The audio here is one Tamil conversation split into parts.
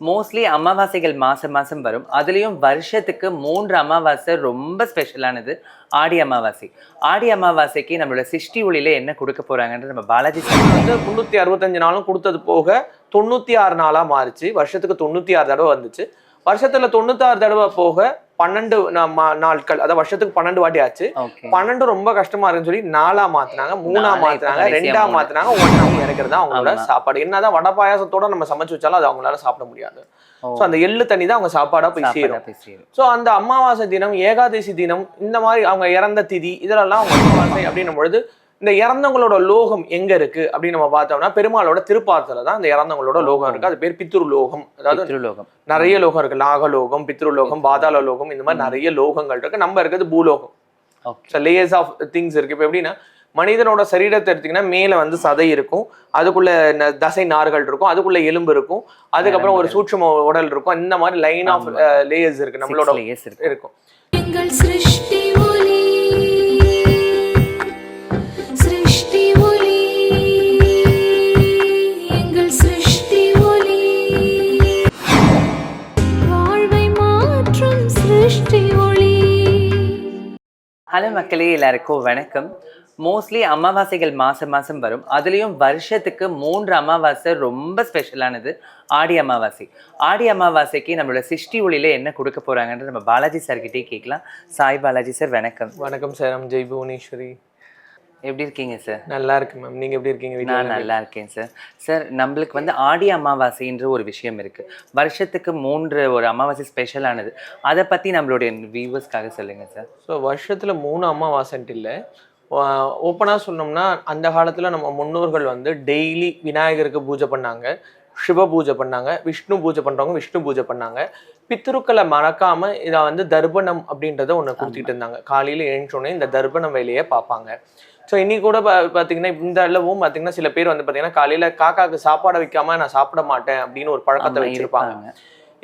மோஸ்ட்லி அமாவாசைகள் மாசம் மாசம் வரும். அதுலயும் வருஷத்துக்கு 3 அமாவாசை ரொம்ப ஸ்பெஷலானது ஆடி அமாவாசை. ஆடி அமாவாசைக்கு நம்மளோட சிருஷ்டி ஒளியில என்ன கொடுக்க போறாங்கன்றது நம்ம பாலாஜி சார் வந்து 365 நாளும் கொடுத்தது போக 96 நாளா மாறிச்சு. வருஷத்துக்கு 96 தடவை வந்துச்சு. வருஷத்துல 96 தடவை போக 12 நாட்கள், அதாவது வருஷத்துக்கு 12 வாட்டி ஆச்சு. 12 ரொம்ப கஷ்டமா இருக்குன்னு சொல்லி 4ஆ மாத்தினாங்க, 3ஆ மாத்தினாங்க, 2ஆ மாத்தினாங்க, 1ஆ இறக்குறது தான் அவங்களோட சாப்பாடு. என்னதான் வடை பாயாசத்தோட நம்ம சமைச்சு வச்சாலும் அது அவங்களால சாப்பிட முடியாது. சோ அந்த எள்ளு தண்ணி தான் அவங்க சாப்பாடா போய் சேரும். சோ அந்த அமாவாசை தினம், ஏகாதசி தினம், இந்த மாதிரி அவங்க இறந்த திதி இதெல்லாம் அவங்க அமாவாசை அப்படின்னும் பொழுது இந்த இறந்தவங்களோட லோகம் எங்க இருக்கு அப்படின்னு நம்ம பார்த்தோம்னா பெருமாளோட திருப்பாத்துல தான் இந்த இறந்தவங்களோட லோகம் இருக்கு. அது பேர் பித்ரு லோகம். அதாவது நிறைய லோகம் இருக்கு. நாகலோகம், பித்ருலோகம், பாதாள லோகம், இந்த மாதிரி நிறைய லோகங்கள் இருக்கு. நம்ம இருக்கிறது பூலோகம். லேயர்ஸ் ஆஃப் திங்ஸ் இருக்கு. இப்ப எப்படின்னா மனிதனோட சரீரத்தை எடுத்தீங்கன்னா மேல வந்து சதை இருக்கும், அதுக்குள்ள தசை நார்கள் இருக்கும், அதுக்குள்ள எலும்பு இருக்கும், அதுக்கப்புறம் ஒரு சூட்சும உடல் இருக்கும். இந்த மாதிரி லைன் ஆஃப் லேயர்ஸ் இருக்கு நம்மளோட இருக்கும். ஹலோ மக்களே, எல்லாருக்கும் வணக்கம். மோஸ்ட்லி அமாவாசைகள் மாசம் மாசம் வரும். அதுலேயும் வருஷத்துக்கு 3 அமாவாசை ரொம்ப ஸ்பெஷலானது ஆடி அமாவாசை. ஆடி அமாவாசைக்கு நம்மளோட சிருஷ்டி ஒளியில என்ன கொடுக்க போறாங்கன்றது நம்ம பாலாஜி சார்கிட்டே கேட்கலாம். சாய் பாலாஜி சார், வணக்கம். வணக்கம் சார். ஜெய் புவனேஸ்வரி. எப்படி இருக்கீங்க சார்? நல்லா இருக்கு மேம். நீங்க எப்படி இருக்கீங்க? நான் நல்லா இருக்கேன் சார். சார், நம்மளுக்கு வந்து ஆடி அமாவாசைன்ற ஒரு விஷயம் இருக்கு. வருஷத்துக்கு 3 ஒரு அமாவாசை ஸ்பெஷலானது. அதை பத்தி நம்மளுடைய வியூவர்ஸ்க்காக சொல்லுங்க சார். ஸோ வருஷத்துல 3 அமாவாசைன்ட்டு இல்லை. ஓப்பனாக சொன்னோம்னா அந்த காலத்தில் நம்ம முன்னோர்கள் வந்து டெய்லி விநாயகருக்கு பூஜை பண்ணாங்க, சிவ பூஜை பண்ணாங்க, விஷ்ணு பூஜை பண்ணுறவங்க விஷ்ணு பூஜை பண்ணாங்க. பித்ருக்களை மறக்காமல் இதை வந்து தர்ப்பணம் அப்படின்றத ஒன்று கொடுத்துட்டு இருந்தாங்க. காலையில் எழுந்தோடனே இந்த தர்ப்பணம் வேலையை பார்ப்பாங்க. ஸோ இன்னைக்கு கூட பார்த்தீங்கன்னா இந்த அளவும் பார்த்தீங்கன்னா சில பேர் வந்து பார்த்தீங்கன்னா காலையில் காக்காக்கு சாப்பாடை வைக்காம நான் சாப்பிட மாட்டேன் அப்படின்னு ஒரு பழக்கத்தை வச்சிருப்பாங்க.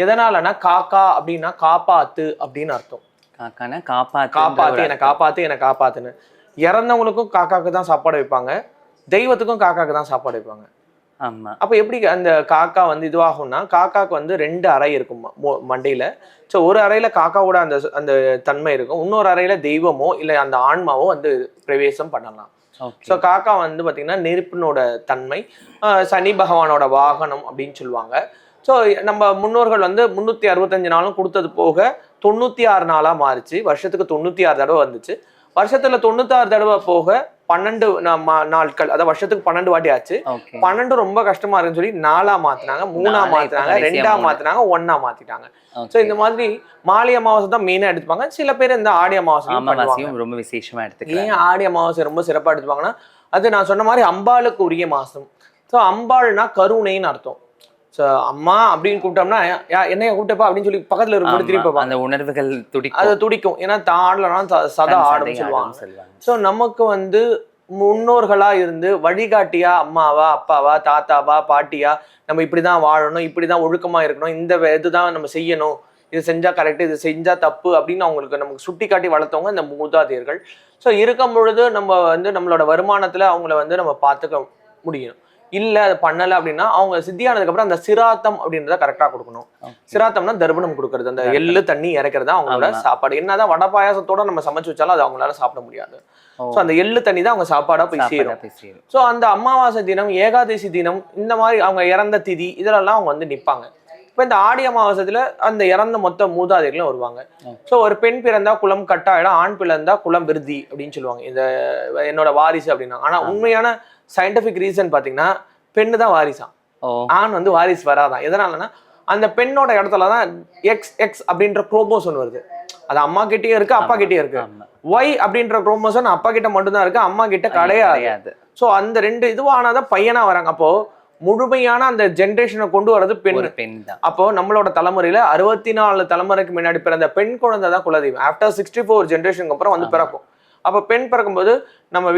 எதனாலனா காக்கா அப்படின்னா காப்பாத்து அப்படின்னு அர்த்தம். காக்கானா காப்பாத்து, என்னை காப்பாத்து, என்னை காப்பாத்துன்னு. இறந்தவங்களுக்கும் காக்காக்கு தான் சாப்பாடு வைப்பாங்க, தெய்வத்துக்கும் காக்காக்கு தான் சாப்பாடு வைப்பாங்க. ஆமா. அப்ப எப்படி அந்த காக்கா வந்து இதுவாகும்னா, காக்காக்கு வந்து 2 அறை இருக்கும் மண்டையில. ஸோ ஒரு அறையில காக்காவோட அந்த அந்த தன்மை இருக்கும், இன்னொரு அறையில தெய்வமோ இல்லை அந்த ஆன்மாவோ வந்து பிரவேசம் பண்ணலாம். ஸோ காக்கா வந்து பார்த்தீங்கன்னா நெருப்பினோட தன்மை, சனி பகவானோட வாகனம் அப்படின்னு சொல்லுவாங்க. ஸோ நம்ம முன்னோர்கள் வந்து 365 நாளும் கொடுத்தது போக 96 நாளா மாறிச்சு. வருஷத்துக்கு 96 தடவை வந்துச்சு. வருஷத்துல 96 தடவை போக 12 நாட்கள், அதாவது வருஷத்துக்கு 12 வாட்டி ஆச்சு. 12 ரொம்ப கஷ்டமா இருக்குன்னு சொல்லி 4ஆ மாத்தினாங்க, 3ஆ மாத்தினாங்க, 2ஆ மாத்தினாங்க, 1ஆ மாத்திட்டாங்க. சோ இந்த மாதிரி மாலை அமாவாசை தான் மெயினா எடுத்துப்பாங்க. சில பேர் இந்த ஆடி அமாவாசையும் ரொம்ப விசேஷமா எடுத்துக்கலாம். ஏன் ஆடி அமாவாசை ரொம்ப சிறப்பா எடுத்துப்பாங்கன்னா, அது நான் சொன்ன மாதிரி அம்பாளுக்கு உரிய மாசம். ஸோ அம்பாள்னா கருணைன்னு அர்த்தம். அம்மா அப்படின்னு கூப்பிட்டோம்னா என்னைய கூப்பிட்டப்பா அப்படின்னு சொல்லி பக்கத்துல இருக்கும் திருப்பி அந்த உணர்வுகள் அது துடிக்கும். ஏன்னா தாடலாம் சதா ஆடும் சொல்லுவாங்க. ஸோ நமக்கு வந்து முன்னோர்களா இருந்து வழிகாட்டியா அம்மாவா, அப்பாவா, தாத்தாவா, பாட்டியா, நம்ம இப்படிதான் வாழணும், இப்படிதான் ஒழுக்கமா இருக்கணும், இந்த இதுதான் நம்ம செய்யணும், இது செஞ்சா கரெக்ட், இது செஞ்சா தப்பு அப்படின்னு அவங்களுக்கு நமக்கு சுட்டி காட்டி வளர்த்தவங்க இந்த மூதாதையர்கள். ஸோ இருக்கும் பொழுது நம்ம வந்து நம்மளோட வருமானத்துல அவங்கள வந்து நம்ம பார்த்துக்க முடியும். இல்லை அதை பண்ணலை அப்படின்னா அவங்க சித்தியானதுக்கு அப்புறம் அந்த சிராத்தம் அப்படின்றத கரெக்டாக கொடுக்கணும். சிராத்தம்னா தர்ப்பணம் கொடுக்கறது, அந்த எள்ளு தண்ணி இறக்குறது தான் அவங்களோட சாப்பாடு. என்னதான் வடை பாயாசத்தோட நம்ம சமைச்சு வச்சாலும் அது அவங்களால சாப்பிட முடியாது. ஸோ அந்த எள்ளு தண்ணி தான் அவங்க சாப்பாடா போய் சேரும். ஸோ அந்த அமாவாசை தினம், ஏகாதசி தினம், இந்த மாதிரி அவங்க இறந்த திதி இதெல்லாம் அவங்க வந்து நிற்பாங்க. இப்போ இந்த ஆடி அமாவாசையில அந்த இறந்த மொத்த மூதாதைகளும் வருவாங்க. ஸோ ஒரு பெண் பிறந்தா குலம் கட்டாயிடம், ஆண் பிறந்தா குலம் விருதி அப்படின்னு சொல்லுவாங்க, இந்த என்னோட வாரிசு அப்படின்னா. ஆனா உண்மையான சயின்டிபிக் ரீசன் பாத்தீங்கன்னா பெண்ணு தான் வாரிசாம், ஆண் வந்து வாரிசு வராதான். எதனாலன்னா அந்த பெண்ணோட இடத்துலதான் எக்ஸ் எக்ஸ் அப்படின்ற குரோமோசோன் வருது. அது அம்மா கிட்டயும் இருக்கு, அப்பா கிட்டயும் இருக்கு. ஒய் அப்படின்ற குரோமோசோன் அப்பா கிட்ட மட்டும்தான் இருக்கு, அம்மா கிட்ட கிடையாது. ஸோ அந்த 2 இதுவானாதான் பையனா வராங்க. அப்போ முழுமையான அந்த ஜென்ரேஷனை கொண்டு வர்றது பெண் தான். அப்போ நம்மளோட தலைமுறையில 64 தலைமுறைக்கு முன்னாடி பிறந்த பெண் குழந்தை தான் குலதெய்வம். ஆஃப்டர் 64 ஜென்ரேஷனுக்கு அப்புறம் வந்து பிறக்கும். அப்போ பெண் பிறக்கும்போது நம்ம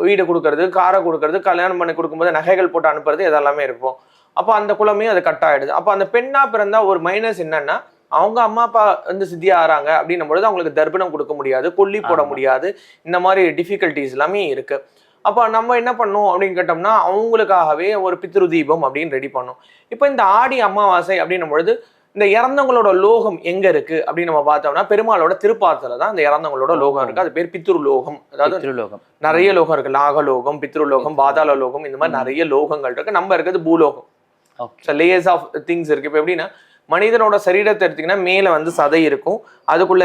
வீடு கொடுக்கறது, காரை கொடுக்கறது, கல்யாணம் பண்ணி கொடுக்கும்போது நகைகள் போட்டு அனுப்புறது இதெல்லாமே இருக்கும். அப்போ அந்த குலமே அது கட் ஆயிடுது. அப்போ அந்த பெண்ணா பிறந்தா ஒரு மைனஸ் என்னன்னா, அவங்க அம்மா அப்பா வந்து சித்தியா ஆறாங்க அப்படின்னும் பொழுது அவங்களுக்கு தர்ப்பணம் கொடுக்க முடியாது, கொல்லி போட முடியாது, இந்த மாதிரி டிஃபிகல்டிஸ் எல்லாமே இருக்கு. அப்போ நம்ம என்ன பண்ணோம் அப்படின்னு கேட்டோம்னா அவங்களுக்காகவே ஒரு பித்ரு தீபம் அப்படின்னு ரெடி பண்ணோம். இப்போ இந்த ஆடி அமாவாசை அப்படின்னும் பொழுது இந்த இறந்தவங்களோட லோகம் எங்க இருக்கு அப்படின்னு நம்ம பார்த்தோம்னா பெருமாளோட திருப்பாத்துல தான் இந்த இறந்தவங்களோட லோகம் இருக்கு. அது பேர் பித்ரு லோகம். அதாவது நிறைய லோகம் இருக்கு. நாகலோகம், பித்ருலோகம், பாதாள லோகம், இந்த மாதிரி நிறைய லோகங்கள் இருக்கு. நம்ம இருக்கிறது பூலோகம். லேயர்ஸ் ஆஃப் திங்ஸ் இருக்கு. இப்போ எப்படின்னா மனிதனோட சரீரத்தை எடுத்தீங்கன்னா மேல வந்து சதை இருக்கும், அதுக்குள்ள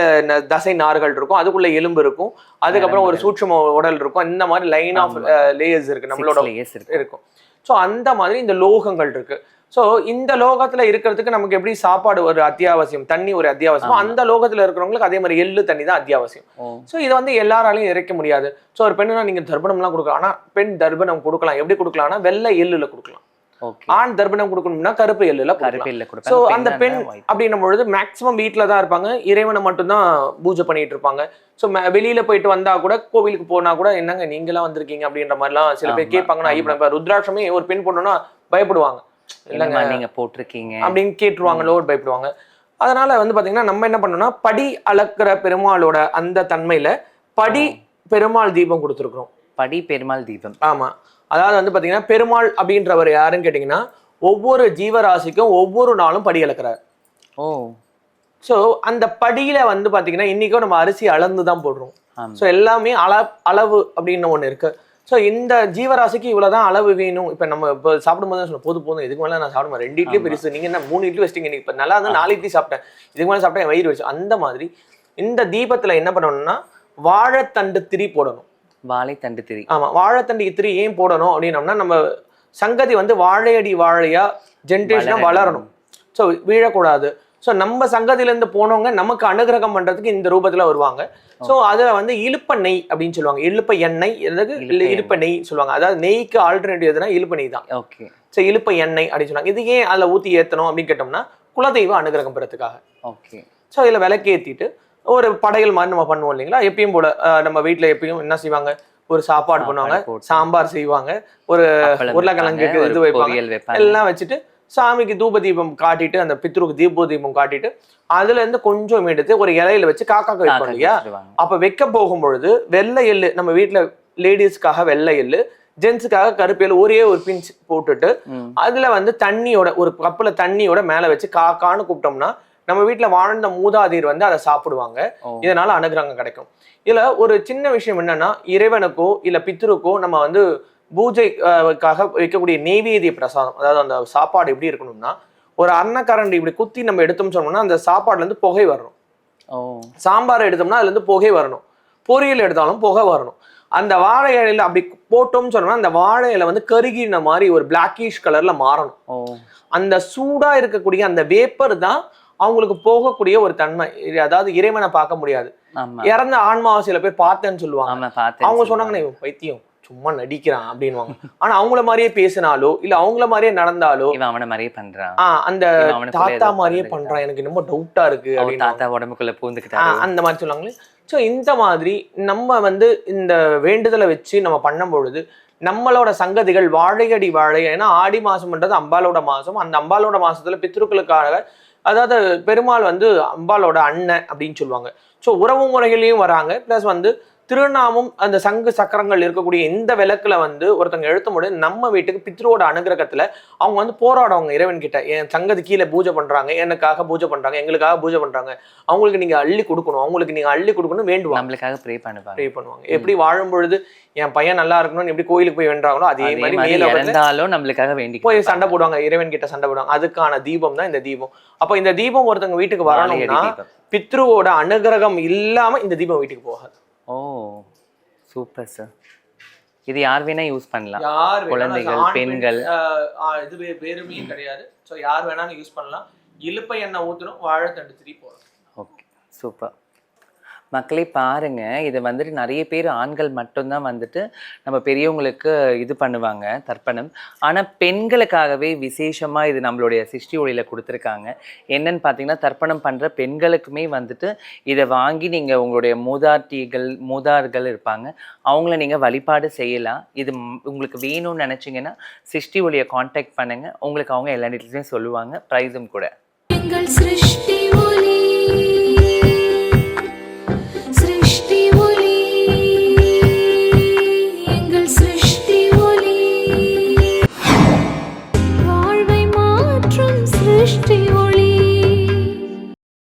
தசை நார்கள் இருக்கும், அதுக்குள்ள எலும்பு இருக்கும், அதுக்கப்புறம் ஒரு சூட்சும உடல் இருக்கும். இந்த மாதிரி லைன் ஆஃப் லேயர்ஸ் இருக்கு நம்மளோட இருக்கும். ஸோ அந்த மாதிரி இந்த லோகங்கள் இருக்கு. ஸோ இந்த லோகத்துல இருக்கிறதுக்கு நமக்கு எப்படி சாப்பாடு ஒரு அத்தியாவசியம், தண்ணி ஒரு அத்தியாவசியம், அந்த லோகத்துல இருக்கிறவங்களுக்கு அதே மாதிரி எள்ளு தண்ணி தான் அத்தியாவசியம். ஸோ இதை வந்து எல்லாராலையும் இறைக்க முடியாது. ஸோ ஒரு பெண்ணுனா நீங்க தர்ப்பணம்லாம் கொடுக்கலாம். ஆனா பெண் தர்ப்பணம் கொடுக்கலாம். எப்படி கொடுக்கலாம்னா வெள்ளை எள்ளுல கொடுக்கலாம். ஆண் தர்ப்பணம் கொடுக்கணும்னா கருப்பு எள்ளுல கொடுக்கலாம். ஸோ அந்த பெண் அப்படின்னும் பொழுது மேக்சிமம் வீட்டுல தான் இருப்பாங்க, இறைவனை மட்டும்தான் பூஜை பண்ணிட்டு இருப்பாங்க. ஸோ வெளியில போயிட்டு வந்தா கூட, கோவிலுக்கு போனா கூட என்னங்க நீங்களாம் வந்திருக்கீங்க அப்படின்ற மாதிரிலாம் சில பேர் கேட்பாங்கன்னா, ஐயப்ப ருத்ராட்சமே ஒரு பெண் பொண்ணுன்னா பயப்படுவாங்க, இல்லைங்க நீங்க போட்டிருக்கீங்க அப்படின்னு கேட்டுருவாங்களோ பயப்படுவாங்க. அதனால வந்து பாத்தீங்கன்னா நம்ம என்ன பண்ணோம்னா படி அளக்கிற பெருமாளோட அந்த தன்மையில படி பெருமாள் தீபம் கொடுத்துருக்கோம். படி பெருமாள் தீபம். ஆமா, அதாவது வந்து பாத்தீங்கன்னா பெருமாள் அப்படின்றவர் யாருன்னு கேட்டீங்கன்னா ஒவ்வொரு ஜீவராசிக்கும் ஒவ்வொரு நாளும் படி அளக்கிறார். ஸோ அந்த படியில வந்து பாத்தீங்கன்னா இன்னைக்கும் நம்ம அரிசி அளந்துதான் போடுறோம். ஸோ எல்லாமே அளவு அப்படின்னு ஒண்ணு இருக்கு. ஸோ இந்த ஜீவராசிக்கு இவ்வளவுதான் அளவு வேணும். இப்போ நம்ம இப்போ சாப்பிடும்போது தான் சொல்லுவோம், போதும் இதுக்கு மேலே நான் சாப்பிடுவேன், 2 இட்லி பெருசு, நீங்க என்ன 3 இட்லி வச்சிட்டீங்க, இப்போ நல்லா இருந்தால் 4 இட்லி சாப்பிட்டேன், இதுக்கு மேலே சாப்பிட்டேன் வயிறு வச்சு. அந்த மாதிரி இந்த தீபத்துல என்ன பண்ணணும்னா வாழைத்தண்டு திரி போடணும். வாழைத்தண்டு திரி. ஆமா, வாழைத்தண்டு திரி ஏன் போடணும் அப்படின்னோம்னா நம்ம சங்கதி வந்து வாழையடி வாழையா ஜென்ரேஷனா வளரணும். ஸோ வீழக்கூடாது. ஸோ நம்ம சங்கதியிலேருந்து போனவங்க நமக்கு அனுகிரகம் பண்றதுக்கு இந்த ரூபத்துல வருவாங்க. ஸோ அதுல வந்து இழுப்ப நெய் அப்படின்னு சொல்லுவாங்க. இழுப்ப எண்ணெய், இழுப்ப நெய் சொல்லுவாங்க. அதாவது நெய்க்கு ஆல்டர்னேட்டிவ் எதுனா இழுப்ப நெய் தான். ஓகே. ஸோ இழுப்ப எண்ணெய் அப்படின்னு சொல்லுவாங்க. இது ஏன் அதில் ஊற்றி ஏற்றணும் அப்படின்னு கேட்டோம்னா குலதெய்வ அனுகிரகம் பெறத்துக்காக. ஓகே. ஸோ இதில் விளக்கேற்றிட்டு ஒரு படையல் மாதிரி நம்ம பண்ணுவோம் இல்லைங்களா. எப்பயும் போல நம்ம வீட்டில் எப்பயும் என்ன செய்வாங்க, ஒரு சாப்பாடு பண்ணுவாங்க, சாம்பார் செய்வாங்க, ஒரு உருளைக்கிழங்கு இது வைப்பாங்க, எல்லாம் வச்சுட்டு சாமிக்கு தூப தீபம் காட்டிட்டு அந்த பித்ருக்கு தீப தீபம் காட்டிட்டு அதுல இருந்து கொஞ்சம் எடுத்து ஒரு இலையில வச்சு காக்காக்கு வைப்போம் இல்லையா. அப்ப வைக்க போகும் பொழுது வெள்ளை எள்ளு, நம்ம வீட்டுல லேடிஸ்க்காக வெள்ளை எள்ளு, ஜென்ஸுக்காக கருப்பு எள்ளு ஒரே ஒரு பிஞ்ச் போட்டுட்டு அதுல வந்து தண்ணியோட ஒரு கப்புல தண்ணியோட மேல வச்சு காக்கான்னு கூப்பிட்டோம்னா நம்ம வீட்டுல வாழ்ந்த மூதாதையர் வந்து அதை சாப்பிடுவாங்க. இதனால அனுகிரகம் கிடைக்கும். இதுல ஒரு சின்ன விஷயம் என்னன்னா, இறைவனுக்கோ இல்ல பித்ருக்கோ நம்ம வந்து பூஜைக்காக வைக்கக்கூடிய நெய்வேதிய பிரசாதம், அதாவது அந்த சாப்பாடு எப்படி இருக்கணும்னா ஒரு அன்னக்கரண்டி இப்படி குத்தி நம்ம எடுத்தோம்னு சொன்னோம்னா அந்த சாப்பாடுல இருந்து புகை வரணும். சாம்பார் எடுத்தோம்னா அதுல இருந்து புகை வரணும். பொரியல் எடுத்தாலும் புகை வரணும். அந்த வாழை இலையில அப்படி போட்டோம்னு சொன்னோம்னா அந்த வாழை இலை வந்து கருகின மாதிரி ஒரு பிளாக்கிஷ் கலர்ல மாறணும். அந்த சூடா இருக்கக்கூடிய அந்த வேப்பர் தான் அவங்களுக்கு போகக்கூடிய ஒரு தன்மை. அதாவது இறைவனை பார்க்க முடியாது. இறந்த ஆன்மாவை சில பேர் பார்த்தேன்னு சொல்லுவாங்க. அவங்க சொன்னாங்கன்னா பைத்தியம் சும்மா நடிக்கிறான் அப்படின்வாங்க. ஆனா அவங்கள மாதிரியே பேசினாலோ இல்ல அவங்கள மாதிரியே நடந்தாலோ அவனை மாதிரியே பண்றான், அந்த தாத்தா மாதிரியே பண்றான், எனக்கு ரொம்ப டவுட்டா இருக்கு அப்படின்னு தாத்தா உடம்புக்குள்ள பூந்துக்கிட்டான் அந்த மாதிரி சொல்லுவாங்களே. ஸோ இந்த மாதிரி நம்ம வந்து இந்த வேண்டுதலை வச்சு நம்ம பண்ணும் பொழுது நம்மளோட சங்கதிகள் வாழையடி வாழை, ஏன்னா ஆடி மாசம்ன்றது அம்பாலோட மாசம். அந்த அம்பாலோட மாசத்துல பித்ருக்களுக்காக, அதாவது பெருமாள் வந்து அம்பாலோட அண்ணன் அப்படின்னு சொல்லுவாங்க. ஸோ உறவு முறைகளையும் வராங்க. பிளஸ் வந்து திருநாமம் அந்த சங்கு சக்கரங்கள் இருக்கக்கூடிய இந்த விளக்குல வந்து ஒருத்தங்க எழுத்தும் போது நம்ம வீட்டுக்கு பித்ருவோட அனுகிரகத்துல அவங்க வந்து போராடுவாங்க இறைவன் கிட்ட. என் சங்கதி கீழே பூஜை பண்றாங்க, எனக்காக பூஜை பண்றாங்க, எங்களுக்காக பூஜை பண்றாங்க, அவங்களுக்கு நீங்க அள்ளி கொடுக்கணும், அவங்களுக்கு நீங்க அள்ளி கொடுக்கணும் வேண்டுவாங்க, நம்மளுக்காக ப்ரே பண்ணுவாங்க. எப்படி வாழும் பொழுது என் பையன் நல்லா இருக்கணும்னு எப்படி கோயிலுக்கு போய் வேண்டாங்களோ அதே மாதிரி மேலும் நம்மளுக்காக வேண்டி போய் சண்டை போடுவாங்க, இறைவன் கிட்ட சண்டை போடுவாங்க. அதுக்கான தீபம் தான் இந்த தீபம். அப்ப இந்த தீபம் ஒருத்தவங்க வீட்டுக்கு வரணும்னா பித்ருவோட அனுகிரகம் இல்லாம இந்த தீபம் வீட்டுக்கு போகாது. ஓ சூப்பர் சார். இது யார் வேணா யூஸ் பண்ணலாம், குழந்தைகள், பெண்கள், இது வேறுமே கிடையாது. ஸோ யார் வேணாலும் யூஸ் பண்ணலாம். இலுப்பை எண்ணெய் ஊற்றணும், வாழைத்தண்டு திரி போடணும். Okay super. மக்களே பாருங்க, இதை வந்துட்டு நிறைய பேர் ஆண்கள் மட்டும்தான் வந்துட்டு நம்ம பெரியவங்களுக்கு இது பண்ணுவாங்க தர்ப்பணம். ஆனால் பெண்களுக்காகவே விசேஷமாக இது நம்மளுடைய சிருஷ்டி ஒளியில் கொடுத்துருக்காங்க. என்னன்னு பார்த்தீங்கன்னா தர்ப்பணம் பண்ணுற பெண்களுக்குமே வந்துட்டு இதை வாங்கி நீங்கள் உங்களுடைய மூதார்கள் இருப்பாங்க, அவங்கள நீங்கள் வழிபாடு செய்யலாம். இது உங்களுக்கு வேணும்னு நினச்சிங்கன்னா சிருஷ்டி ஒளியை காண்டாக்ட் பண்ணுங்கள், உங்களுக்கு அவங்க எல்லா டீட்டெயில்ஸையும் சொல்லுவாங்க, ப்ரைஸும் கூட.